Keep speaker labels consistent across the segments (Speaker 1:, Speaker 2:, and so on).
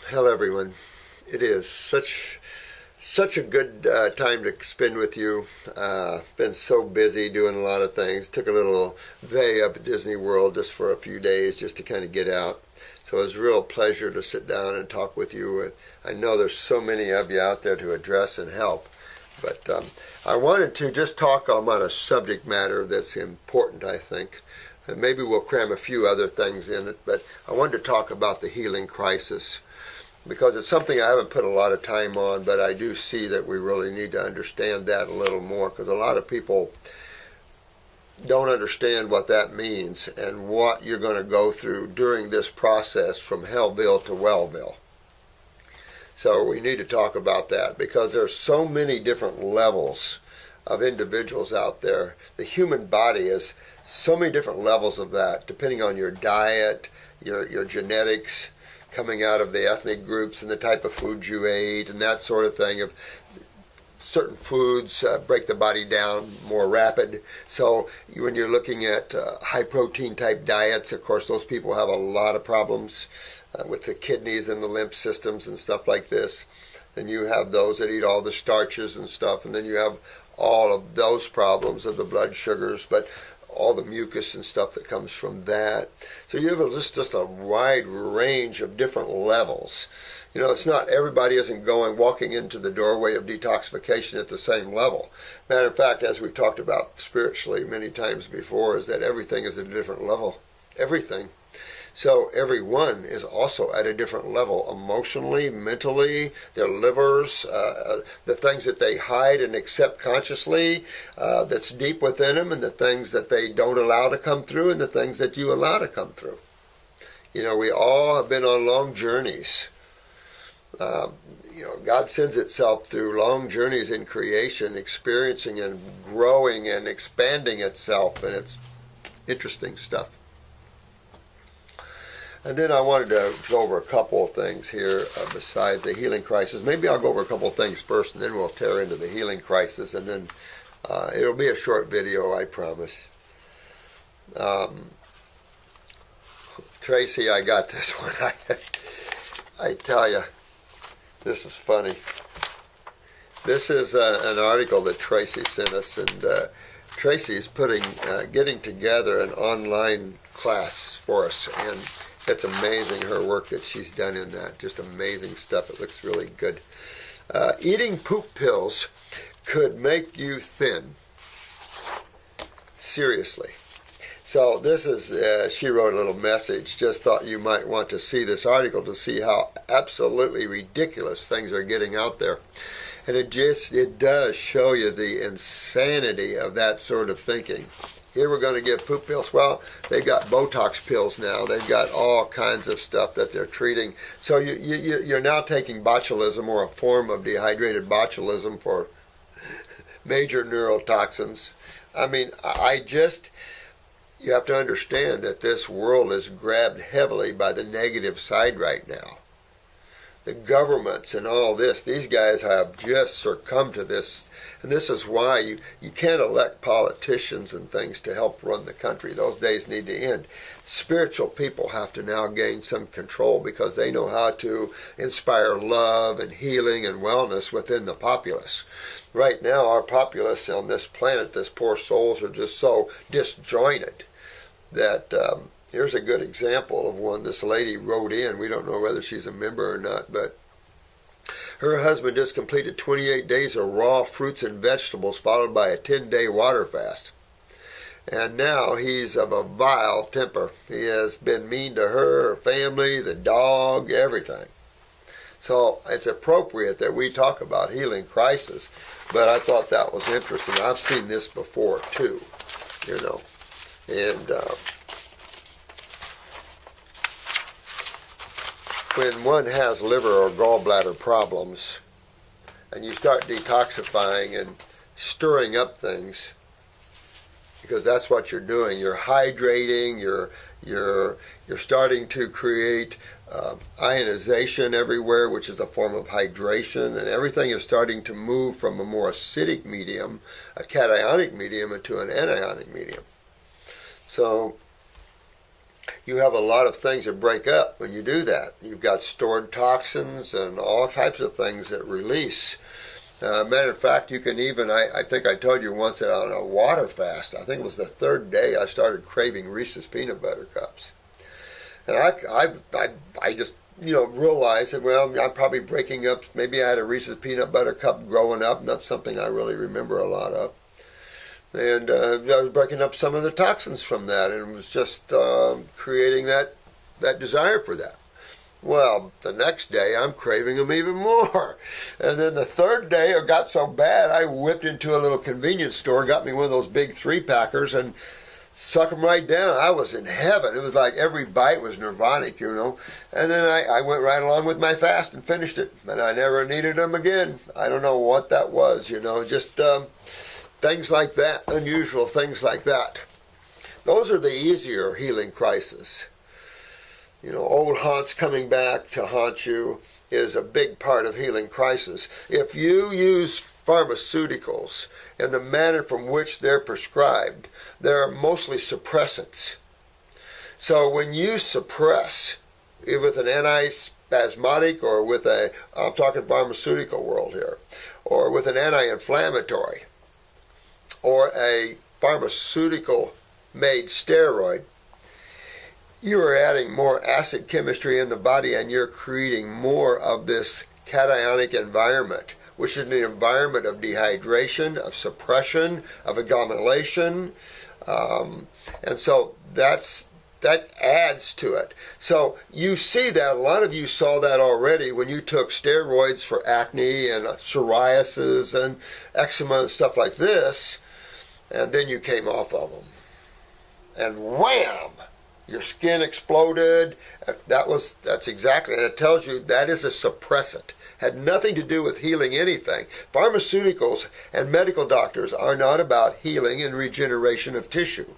Speaker 1: Hello everyone. It is such a good time to spend with you. Been so busy doing a lot of things. Took a little vay up at Disney World just for a few days just to kind of get out. So it was a real pleasure to sit down and talk with you. I know there's so many of you out there to address and help. But I wanted to just talk about a subject matter that's important, I think. And maybe we'll cram a few other things in it, but I wanted to talk about the healing crisis, because it's something I haven't put a lot of time on, but I do see that we really need to understand that a little more, because a lot of people don't understand what that means and what you're going to go through during this process from Hellville to Wellville. So we need to talk about that, because there's so many different levels of individuals out there. The human body is so many different levels of that, depending on your diet, your genetics, coming out of the ethnic groups and the type of food you ate and that sort of thing. Of certain foods break the body down more rapid. So when you're looking at high protein type diets, of course those people have a lot of problems with the kidneys and the lymph systems and stuff like this. Then you have those that eat all the starches and stuff, and then you have all of those problems of the blood sugars, but all the mucus and stuff that comes from that. So you have just a wide range of different levels. You know, it's not, everybody isn't walking into the doorway of detoxification at the same level. Matter of fact, as we've talked about spiritually many times before, is that everything is at a different level. Everything. So everyone is also at a different level, emotionally, mentally, their livers, the things that they hide and accept consciously, that's deep within them, and the things that they don't allow to come through, and the things that you allow to come through. You know, we all have been on long journeys. God sends itself through long journeys in creation, experiencing and growing and expanding itself, and it's interesting stuff. And then I wanted to go over a couple of things here besides the healing crisis. Maybe I'll go over a couple of things first, and then we'll tear into the healing crisis, and then it'll be a short video, I promise. Tracy, I got this one. I tell you, this is funny. This is an article that Tracy sent us, and Tracy is getting together an online class for us, and it's amazing her work that she's done in that. Just amazing stuff. It looks really good. Eating poop pills could make you thin. Seriously. So this is, she wrote a little message. Just thought you might want to see this article to see how absolutely ridiculous things are getting out there. And it does show you the insanity of that sort of thinking. Here we're going to give poop pills. Well, they've got Botox pills now. They've got all kinds of stuff that they're treating. So you're now taking botulism, or a form of dehydrated botulism, for major neurotoxins. I mean, you have to understand that this world is grabbed heavily by the negative side right now. The governments and all this, these guys have just succumbed to this. And this is why you can't elect politicians and things to help run the country. Those days need to end. Spiritual people have to now gain some control, because they know how to inspire love and healing and wellness within the populace. Right now, our populace on this planet, this poor souls, are just so disjointed that here's a good example of one. This lady wrote in. We don't know whether she's a member or not, but her husband just completed 28 days of raw fruits and vegetables, followed by a 10-day water fast. And now he's of a vile temper. He has been mean to her family, the dog, everything. So it's appropriate that we talk about healing crisis, but I thought that was interesting. I've seen this before too, you know. And when one has liver or gallbladder problems, and you start detoxifying and stirring up things, because that's what you're doing. You're hydrating, You're starting to create ionization everywhere, which is a form of hydration, and everything is starting to move from a more acidic medium, a cationic medium, into an anionic medium. So you have a lot of things that break up when you do that. You've got stored toxins and all types of things that release. Matter of fact, you can even, I think I told you once that on a water fast, I think it was the third day, I started craving Reese's peanut butter cups. And I just, realized that, well, I'm probably breaking up, maybe I had a Reese's peanut butter cup growing up, not something I really remember a lot of. And I was breaking up some of the toxins from that, and it was just creating that desire for that. Well, the next day I'm craving them even more. And then the third day it got so bad, I whipped into a little convenience store, got me one of those big 3-packers, and suck them right down. I was in heaven. It was like every bite was nirvanic, And then I went right along with my fast and finished it. And I never needed them again. I don't know what that was, just things like that, unusual things like that. Those are the easier healing crises. Old haunts coming back to haunt you is a big part of healing crisis. If you use pharmaceuticals in the manner from which they're prescribed, they're mostly suppressants. So when you suppress with an antispasmodic or with I'm talking pharmaceutical world here, or with an anti-inflammatory or a pharmaceutical made steroid, you are adding more acid chemistry in the body, and you're creating more of this cationic environment, which is an environment of dehydration, of suppression, of accumulation, and so that adds to it. So you see that, a lot of you saw that already when you took steroids for acne and psoriasis and eczema and stuff like this, and then you came off of them. And wham! Your skin exploded. That's exactly, and it tells you that is a suppressant. Had nothing to do with healing anything. Pharmaceuticals and medical doctors are not about healing and regeneration of tissue.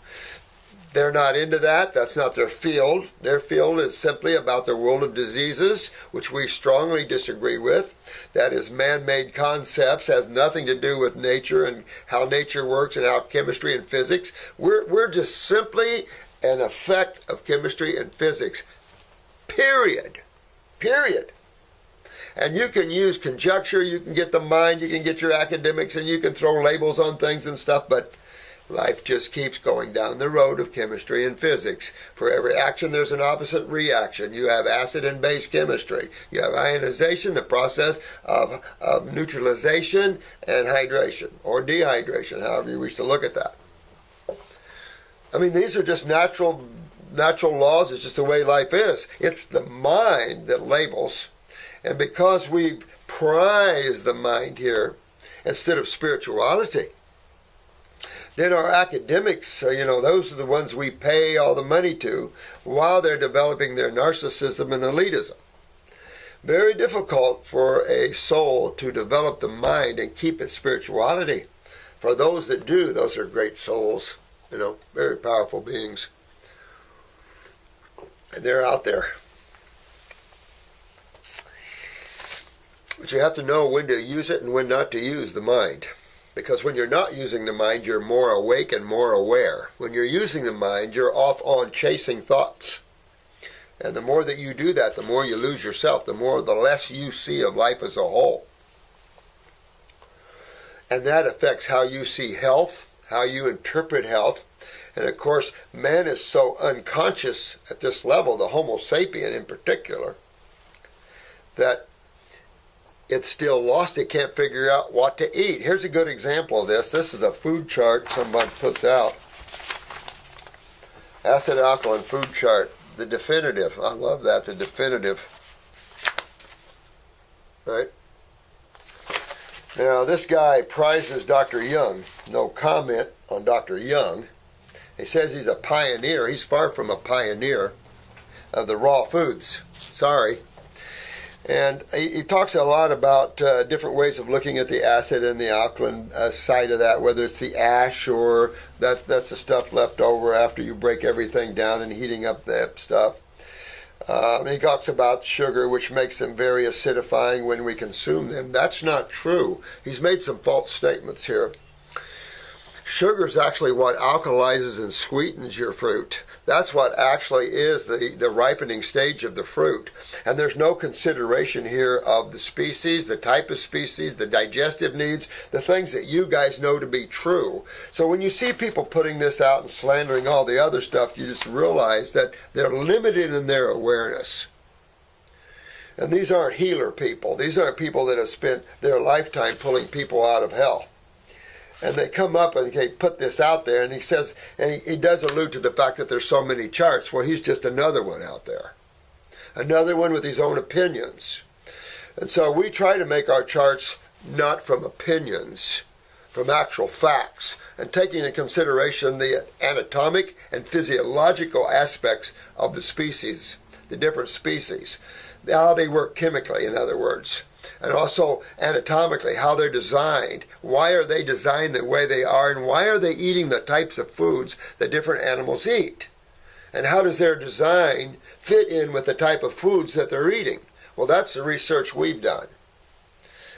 Speaker 1: They're not into that. That's not their field. Their field is simply about the world of diseases, which we strongly disagree with. That is man-made concepts, has nothing to do with nature and how nature works and how chemistry and physics. We're just simply an effect of chemistry and physics. Period. And you can use conjecture, you can get the mind, you can get your academics, and you can throw labels on things and stuff, but life just keeps going down the road of chemistry and physics. For every action, there's an opposite reaction. You have acid and base chemistry. You have ionization, the process of neutralization and hydration, or dehydration, however you wish to look at that. I mean, these are just natural laws. It's just the way life is. It's the mind that labels. And because we prize the mind here instead of spirituality, then our academics, those are the ones we pay all the money to while they're developing their narcissism and elitism. Very difficult for a soul to develop the mind and keep its spirituality. For those that do, those are great souls. Very powerful beings. And they're out there. But you have to know when to use it and when not to use the mind. Because when you're not using the mind, you're more awake and more aware. When you're using the mind, you're off on chasing thoughts. And the more that you do that, the more you lose yourself, the less you see of life as a whole. And that affects how you see health, how you interpret health. And of course, man is so unconscious at this level, the Homo sapien in particular, that it's still lost. It can't figure out what to eat. Here's a good example of this. This is a food chart someone puts out. Acid alkaline food chart. The definitive. I love that, the definitive. Right? Now, this guy prizes Dr. Young. No comment on Dr. Young. He says he's a pioneer. He's far from a pioneer of the raw foods. Sorry. And he talks a lot about different ways of looking at the acid and the alkaline side of that, whether it's the ash or that's the stuff left over after you break everything down and heating up that stuff. He talks about sugar, which makes them very acidifying when we consume them. That's not true. He's made some false statements here. Sugar is actually what alkalizes and sweetens your fruit. That's what actually is the ripening stage of the fruit. And there's no consideration here of the species, the type of species, the digestive needs, the things that you guys know to be true. So when you see people putting this out and slandering all the other stuff, you just realize that they're limited in their awareness. And these aren't healer people. These aren't people that have spent their lifetime pulling people out of hell. And they come up and they put this out there, and he says, and he does allude to the fact that there's so many charts. Well, he's just another one out there. Another one with his own opinions. And so we try to make our charts not from opinions, from actual facts, and taking into consideration the anatomic and physiological aspects of the species, the different species, how they work chemically, in other words. And also anatomically, how they're designed. Why are they designed the way they are, and why are they eating the types of foods that different animals eat? And how does their design fit in with the type of foods that they're eating? Well, that's the research we've done.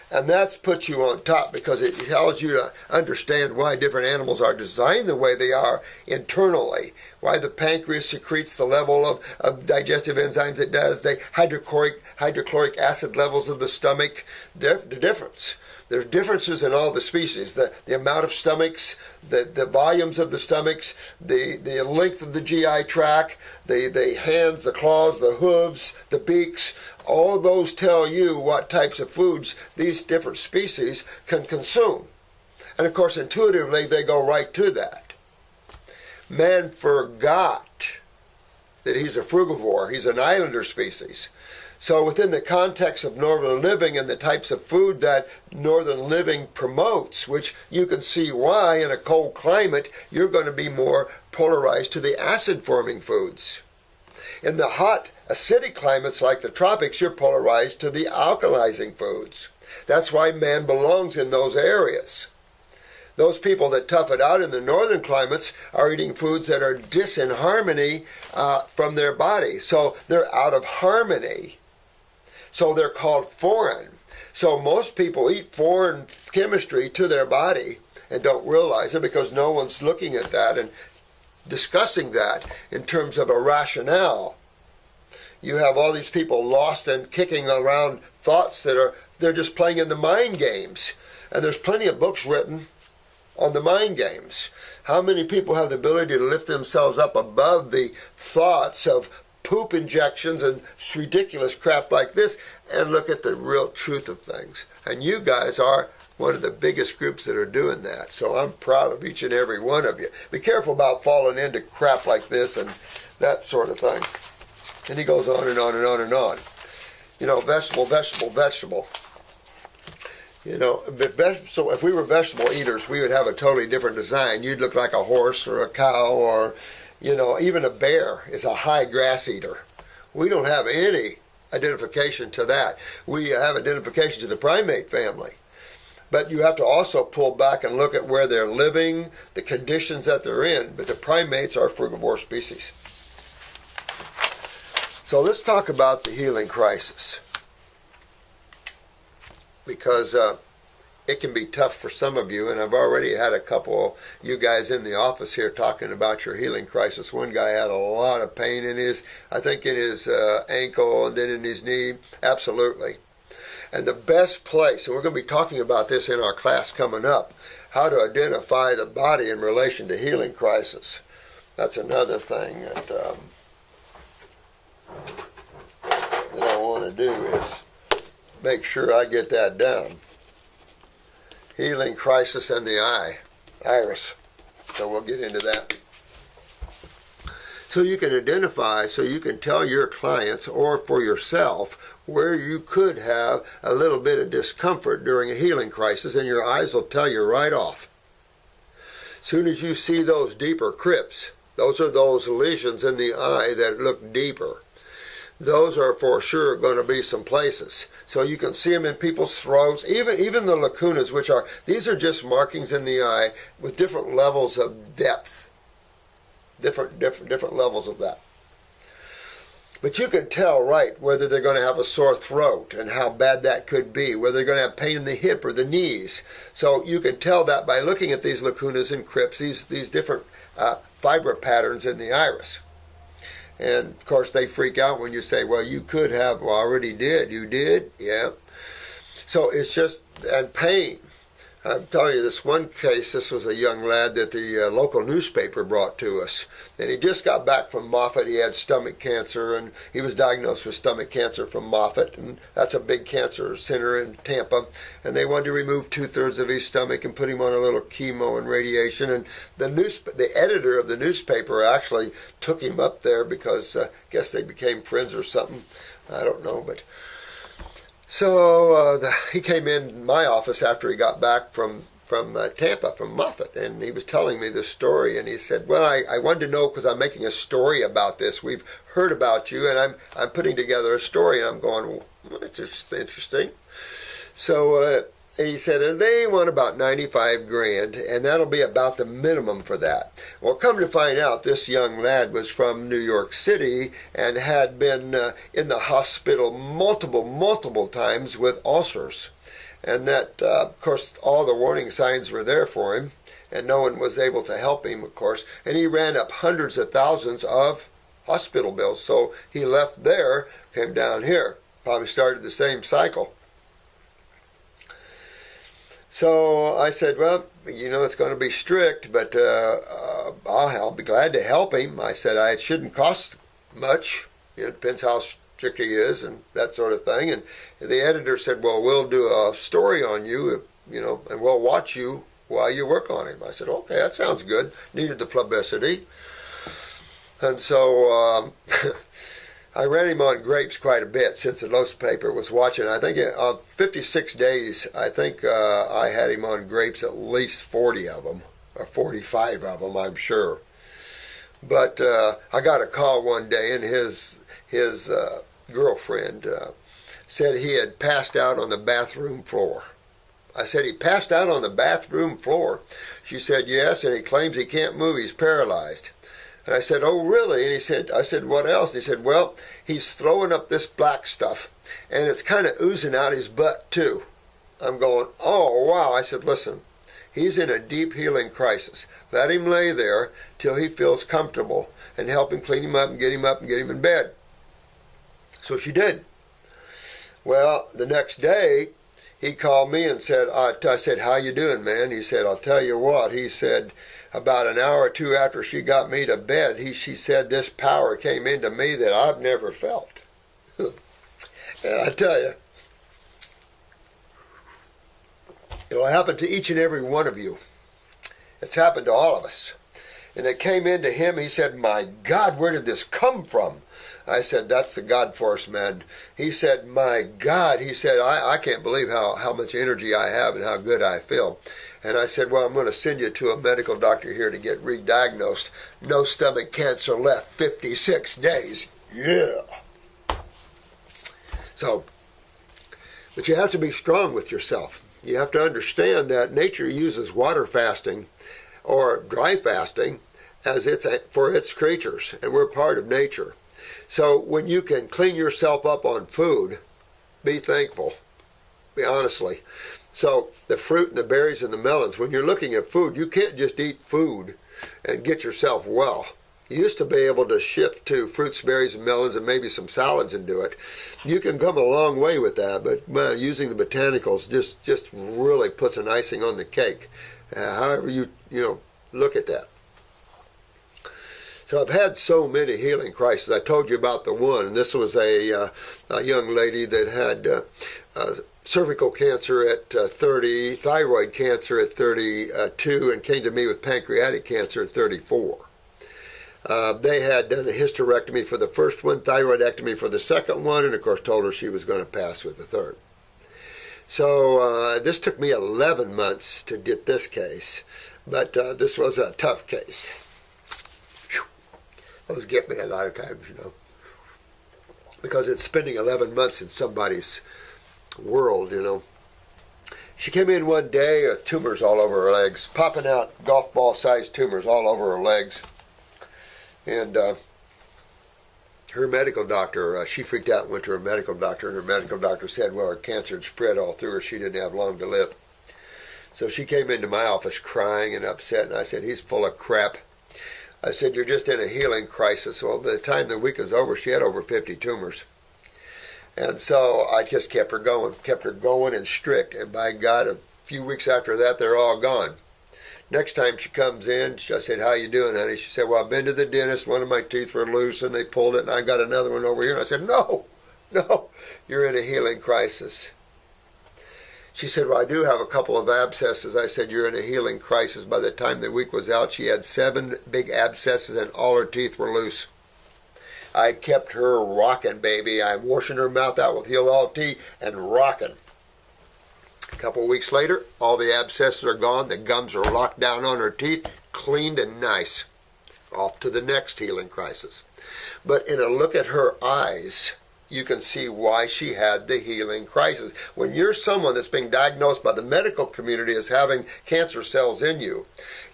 Speaker 1: And that puts you on top because it tells you to understand why different animals are designed the way they are internally. Why the pancreas secretes the level of digestive enzymes it does. The hydrochloric acid levels of the stomach. The difference. There's differences in all the species. The amount of stomachs, the volumes of the stomachs, the length of the GI tract, the hands, the claws, the hooves, the beaks. All those tell you what types of foods these different species can consume. And of course, intuitively, they go right to that. Man forgot that he's a frugivore. He's an islander species. So within the context of northern living and the types of food that northern living promotes, which you can see why in a cold climate, you're going to be more polarized to the acid-forming foods. In the hot, acidic climates like the tropics, you're polarized to the alkalizing foods. That's why man belongs in those areas. Those people that tough it out in the northern climates are eating foods that are disharmony from their body. So they're out of harmony. So they're called foreign. So most people eat foreign chemistry to their body and don't realize it because no one's looking at that and discussing that in terms of a rationale. You have all these people lost and kicking around thoughts they're just playing in the mind games. And there's plenty of books written on the mind games. How many people have the ability to lift themselves up above the thoughts of poop injections and ridiculous crap like this and look at the real truth of things? And you guys are one of the biggest groups that are doing that. So I'm proud of each and every one of you. Be careful about falling into crap like this and that sort of thing. And he goes on and on and on and on. You know, vegetable, vegetable, vegetable. You know, so if we were vegetable eaters, we would have a totally different design. You'd look like a horse or a cow or, you know, even a bear is a high grass eater. We don't have any identification to that. We have identification to the primate family. But you have to also pull back and look at where they're living, the conditions that they're in. But the primates are frugivore species. So let's talk about the healing crisis. Because it can be tough for some of you, and I've already had a couple of you guys in the office here talking about your healing crisis. One guy had a lot of pain in his, I think in his ankle and then in his knee. Absolutely. And the best place, and we're going to be talking about this in our class coming up, how to identify the body in relation to healing crisis. That's another thing that I want to do is make sure I get that down. Healing crisis in the iris. So we'll get into that. So you can identify, so you can tell your clients or for yourself where you could have a little bit of discomfort during a healing crisis, and your eyes will tell you right off. As soon as you see those deeper crypts, those are those lesions in the eye that look deeper. those are for sure going to be some places. So you can see them in people's throats, even the lacunas, these are just markings in the eye with different levels of depth, different levels of that. But you can tell, right, whether they're going to have a sore throat and how bad that could be, whether they're going to have pain in the hip or the knees. So you can tell that by looking at these lacunas and crypts, these different fiber patterns in the iris. And, of course, they freak out when you say, well, you could have, well, already did. You did? Yeah. So it's just, and pain. I'm telling you, this one case, this was a young lad that the local newspaper brought to us. And he just got back from Moffitt. He had stomach cancer, and he was diagnosed with stomach cancer from Moffitt. And that's a big cancer center in Tampa. And they wanted to remove 2/3 of his stomach and put him on a little chemo and radiation. And the editor of the newspaper actually took him up there because I guess they became friends or something. I don't know, but... So he came in my office after he got back from Tampa, from Moffitt, and he was telling me this story, and he said, well, I wanted to know because I'm making a story about this. We've heard about you, and I'm putting together a story, and I'm going, well, it's just interesting. So he said, and they want about $95,000, and that'll be about the minimum for that. Well, come to find out, this young lad was from New York City and had been in the hospital multiple times with ulcers. And that, of course, all the warning signs were there for him, and no one was able to help him, of course. And he ran up hundreds of thousands of hospital bills. So he left there, came down here, probably started the same cycle. So I said, well, you know, it's going to be strict, but I'll be glad to help him. I said, it shouldn't cost much. It depends how strict he is and that sort of thing. And the editor said, well, we'll do a story on you, you know, and we'll watch you while you work on him. I said, okay, that sounds good. Needed the publicity. And so I ran him on grapes quite a bit since the newspaper was watching. I think 56 days, I think I had him on grapes at least 40 of them, or 45 of them, I'm sure. But I got a call one day, and his girlfriend said he had passed out on the bathroom floor. I said, he passed out on the bathroom floor? She said, yes, and he claims he can't move, he's paralyzed. And I said, oh, really? And I said, what else? And he said, well, he's throwing up this black stuff, and it's kind of oozing out his butt, too. I'm going, oh, wow. I said, listen, he's in a deep healing crisis. Let him lay there till he feels comfortable, and help him clean him up and get him in bed. So she did. Well, the next day, he called me and said, I said, how you doing, man? He said, I'll tell you what. He said, about an hour or two after she got me to bed, she said, this power came into me that I've never felt. And I tell you, it'll happen to each and every one of you. It's happened to all of us. And it came into him. He said, my God, where did this come from? I said, that's the God force, man. He said, my God. He said, I can't believe how much energy I have and how good I feel. And I said, well, I'm going to send you to a medical doctor here to get re-diagnosed. No stomach cancer left, 56 days. Yeah. So, but you have to be strong with yourself. You have to understand that nature uses water fasting or dry fasting as for its creatures, and we're part of nature. So when you can clean yourself up on food, be thankful. Be honestly. So the fruit and the berries and the melons, when you're looking at food, you can't just eat food and get yourself well. You used to be able to shift to fruits, berries, and melons and maybe some salads and do it. You can come a long way with that, but using the botanicals just really puts an icing on the cake. However you look at that. So I've had so many healing crises. I told you about the one. This was a young lady that had cervical cancer at 30, thyroid cancer at 32, and came to me with pancreatic cancer at 34. They had done a hysterectomy for the first one, thyroidectomy for the second one, and of course told her she was going to pass with the third. So this took me 11 months to get this case, but this was a tough case. Those get me a lot of times, because it's spending 11 months in somebody's world, you know. She came in one day with tumors all over her legs, popping out golf ball sized tumors all over her legs. And her medical doctor, she freaked out and went to her medical doctor, and her medical doctor said, well, her cancer had spread all through her. She didn't have long to live. So she came into my office crying and upset, and I said, he's full of crap. I said, you're just in a healing crisis. Well, by the time the week was over, she had over 50 tumors. And so I just kept her going and strict. And by God, a few weeks after that, they're all gone. Next time she comes in, I said, how you doing, honey? She said, well, I've been to the dentist. One of my teeth were loose, and they pulled it, and I got another one over here. And I said, no, you're in a healing crisis. She said, well, I do have a couple of abscesses. I said, you're in a healing crisis. By the time the week was out, she had 7 big abscesses, and all her teeth were loose. I kept her rocking, baby. I'm washing her mouth out with Heal tea and rocking. A couple of weeks later, all the abscesses are gone. The gums are locked down on her teeth, cleaned and nice. Off to the next healing crisis. But in a look at her eyes, you can see why she had the healing crisis. When you're someone that's being diagnosed by the medical community as having cancer cells in you,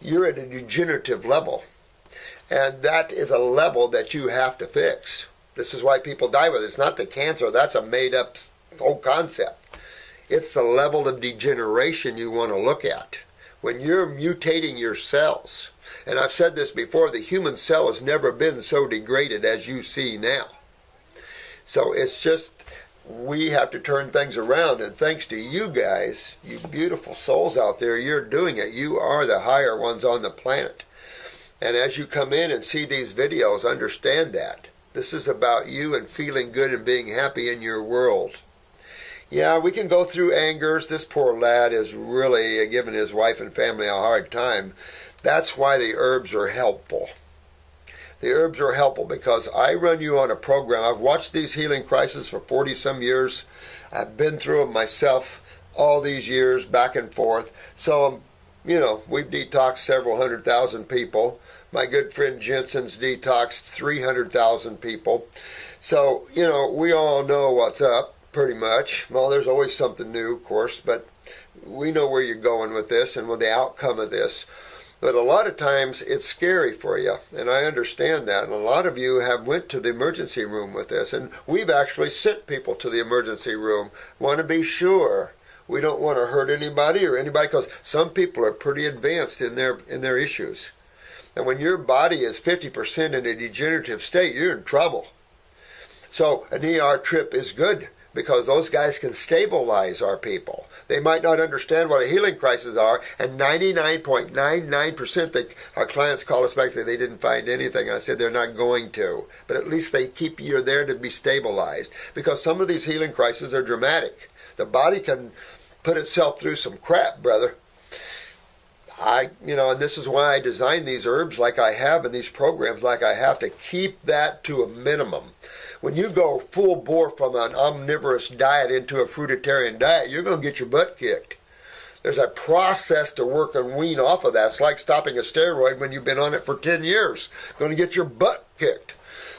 Speaker 1: you're at a degenerative level. And that is a level that you have to fix. This is why people die with it. It's not the cancer. That's a made-up whole concept. It's the level of degeneration you want to look at. When you're mutating your cells, and I've said this before, the human cell has never been so degraded as you see now. So it's just, we have to turn things around. And thanks to you guys, you beautiful souls out there, you're doing it. You are the higher ones on the planet. And as you come in and see these videos, understand that. This is about you and feeling good and being happy in your world. Yeah, we can go through angers. This poor lad is really giving his wife and family a hard time. That's why the herbs are helpful. The herbs are helpful because I run you on a program. I've watched these healing crises for 40-some years. I've been through them myself all these years, back and forth. So, you know, we've detoxed several 100,000 people. My good friend Jensen's detoxed 300,000 people. So, you know, we all know what's up, pretty much. Well, there's always something new, of course, but we know where you're going with this and with the outcome of this. But a lot of times it's scary for you, and I understand that. And a lot of you have went to the emergency room with this, and we've actually sent people to the emergency room. Want to be sure we don't want to hurt anybody, because some people are pretty advanced in their issues. And when your body is 50% in a degenerative state, you're in trouble. So an ER trip is good because those guys can stabilize our people. They might not understand what a healing crisis are, and 99.99% our clients call us back and say they didn't find anything. I said they're not going to, but at least they keep you there to be stabilized, because some of these healing crises are dramatic. The body can put itself through some crap, brother. And this is why I designed these herbs like I have and these programs like I have, to keep that to a minimum. When you go full bore from an omnivorous diet into a fruitarian diet, you're going to get your butt kicked. There's a process to work and wean off of that. It's like stopping a steroid when you've been on it for 10 years. You're going to get your butt kicked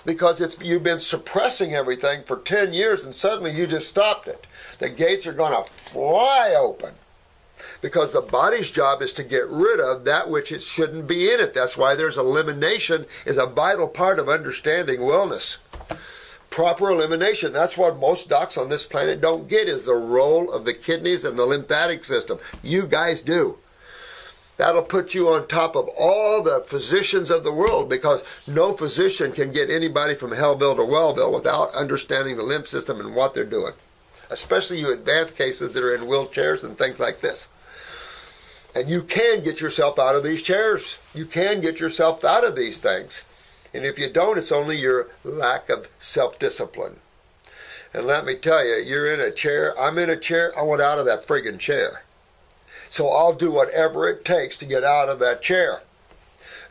Speaker 1: because you've been suppressing everything for 10 years and suddenly you just stopped it. The gates are going to fly open. Because the body's job is to get rid of that which it shouldn't be in it. That's why there's elimination is a vital part of understanding wellness. Proper elimination. That's what most docs on this planet don't get, is the role of the kidneys and the lymphatic system. You guys do. That'll put you on top of all the physicians of the world, because no physician can get anybody from Hellville to Wellville without understanding the lymph system and what they're doing. Especially you advanced cases that are in wheelchairs and things like this. And you can get yourself out of these chairs. You can get yourself out of these things. And if you don't, it's only your lack of self-discipline. And let me tell you, you're in a chair, I'm in a chair, I want out of that friggin' chair. So I'll do whatever it takes to get out of that chair.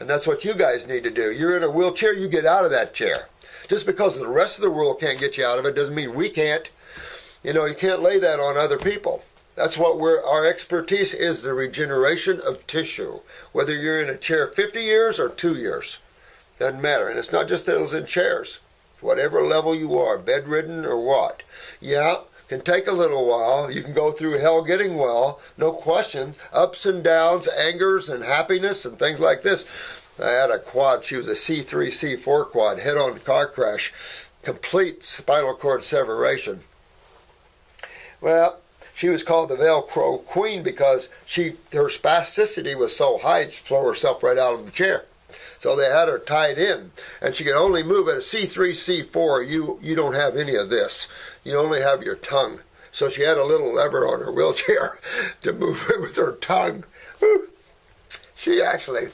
Speaker 1: And that's what you guys need to do. You're in a wheelchair, you get out of that chair. Just because the rest of the world can't get you out of it doesn't mean we can't. You can't lay that on other people. That's what our expertise is, the regeneration of tissue. Whether you're in a chair 50 years or 2 years. Doesn't matter. And it's not just those in chairs. whatever level you are, bedridden or what. Yeah, can take a little while. You can go through hell getting well, no question. Ups and downs, angers and happiness and things like this. I had a quad. She was a C3, C4 quad, head-on car crash, complete spinal cord separation. Well, she was called the Velcro Queen because her spasticity was so high, she'd throw herself right out of the chair. So they had her tied in, and she could only move at a C3, C4. You don't have any of this. You only have your tongue. So she had a little lever on her wheelchair to move it with her tongue. She actually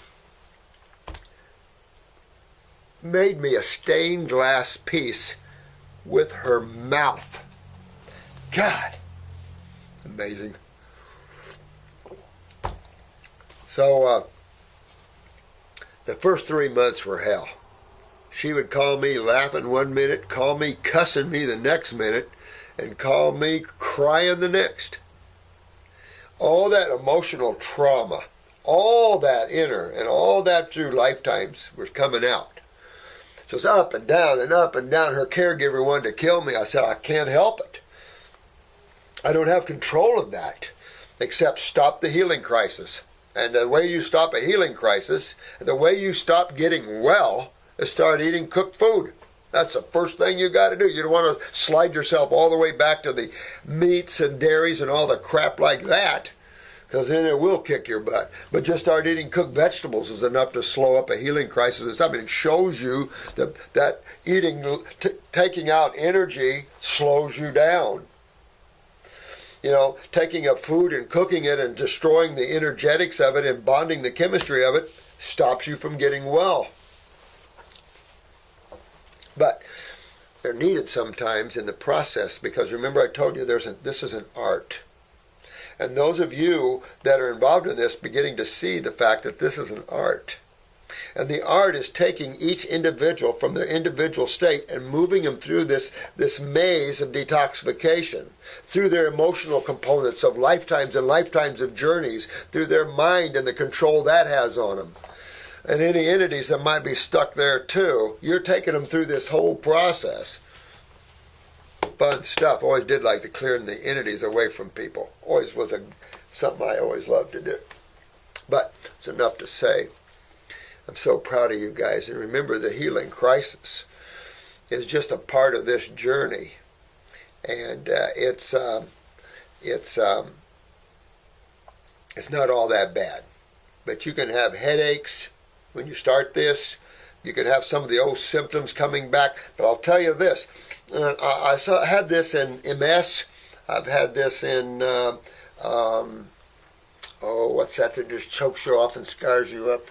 Speaker 1: made me a stained glass piece with her mouth. God, amazing. So the first 3 months were hell. She would call me laughing one minute, call me cussing me the next minute, and call me crying the next. All that emotional trauma, all that inner, and all that through lifetimes was coming out. So it's up and down and up and down. Her caregiver wanted to kill me. I said, I can't help it. I don't have control of that, except stop the healing crisis. And the way you stop a healing crisis, the way you stop getting well, is start eating cooked food. That's the first thing you got to do. You don't want to slide yourself all the way back to the meats and dairies and all the crap like that, because then it will kick your butt. But just start eating cooked vegetables is enough to slow up a healing crisis. I mean, it shows you that eating, taking out energy slows you down. You know, taking a food and cooking it and destroying the energetics of it and bonding the chemistry of it stops you from getting well. But they're needed sometimes in the process, because remember I told you this is an art. And those of you that are involved in this beginning to see the fact that this is an art. And the art is taking each individual from their individual state and moving them through this maze of detoxification, through their emotional components of lifetimes and lifetimes of journeys, through their mind and the control that has on them. And any entities that might be stuck there too, you're taking them through this whole process. Fun stuff. Always did like to clear the entities away from people. Always was something I always loved to do. But it's enough to say, I'm so proud of you guys. And remember, the healing crisis is just a part of this journey. And it's not all that bad. But you can have headaches when you start this. You can have some of the old symptoms coming back. But I'll tell you this. I had this in MS. I've had this in, what's that just chokes you off and scars you up?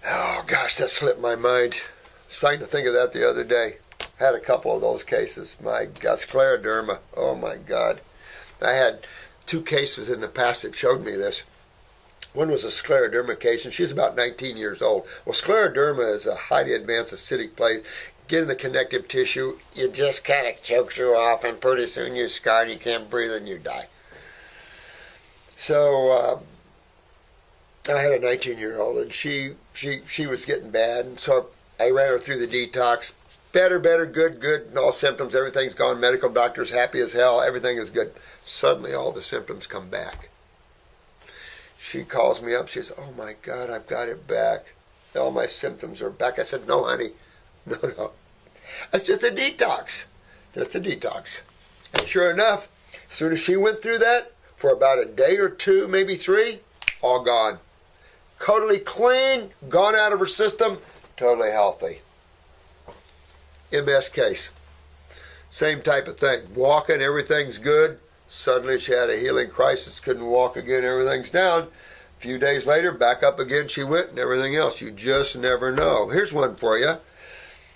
Speaker 1: Oh gosh, that slipped my mind. I was trying to think of that the other day. Had a couple of those cases. My God, scleroderma. Oh my God. I had 2 cases in the past that showed me this. One was a scleroderma case, and she's about 19 years old. Well, scleroderma is a highly advanced acidic place. Get in the connective tissue, it just kind of chokes you off, and pretty soon you're scarred, you can't breathe, and you die. So I had a 19-year-old, and she was getting bad, and so I ran her through the detox. Better, good, all symptoms, everything's gone. Medical doctor's happy as hell, everything is good. Suddenly all the symptoms come back. She calls me up, she says, oh my God, I've got it back. All my symptoms are back. I said, no, honey, no. That's just a detox. Just a detox. And sure enough, as soon as she went through that, for about a day or 2, maybe 3, all gone. Totally clean, gone out of her system, totally healthy. MS case. Same type of thing. Walking, everything's good. Suddenly she had a healing crisis, couldn't walk again, everything's down. A few days later, back up again she went and everything else. You just never know. Here's one for you.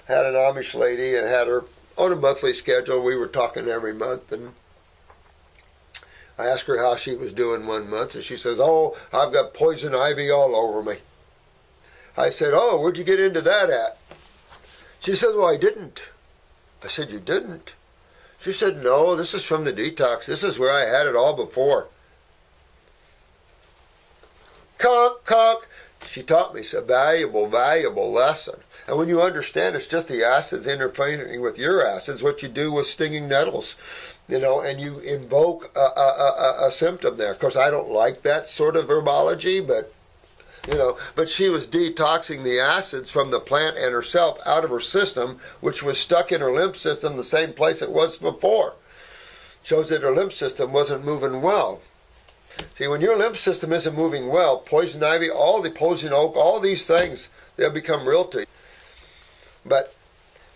Speaker 1: Had an Amish lady and had her on a monthly schedule. We were talking every month, and I asked her how she was doing one month, and she says, oh, I've got poison ivy all over me. I said, oh, where'd you get into that at? She said, well, I didn't. I said, you didn't? She said, no, this is from the detox. This is where I had it all before. Conk. She taught me a valuable lesson. And when you understand it's just the acids interfering with your acids, what you do with stinging nettles, and you invoke a symptom there. Of course, I don't like that sort of herbology, but but she was detoxing the acids from the plant and herself out of her system, which was stuck in her lymph system the same place it was before. Shows that her lymph system wasn't moving well. See, when your lymph system isn't moving well, poison ivy, all the poison oak, all these things, they'll become real to you. But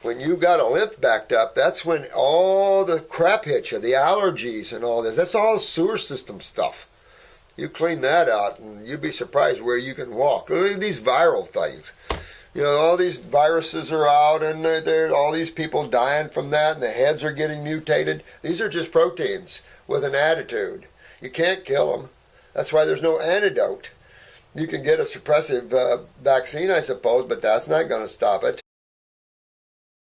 Speaker 1: when you got a lymph backed up, that's when all the crap hits you, the allergies and all this. That's all sewer system stuff. You clean that out, and you'd be surprised where you can walk. Look at these viral things. All these viruses are out, and there all these people dying from that, and the heads are getting mutated. These are just proteins with an attitude. You can't kill them. That's why there's no antidote. You can get a suppressive vaccine, I suppose, but that's not going to stop it.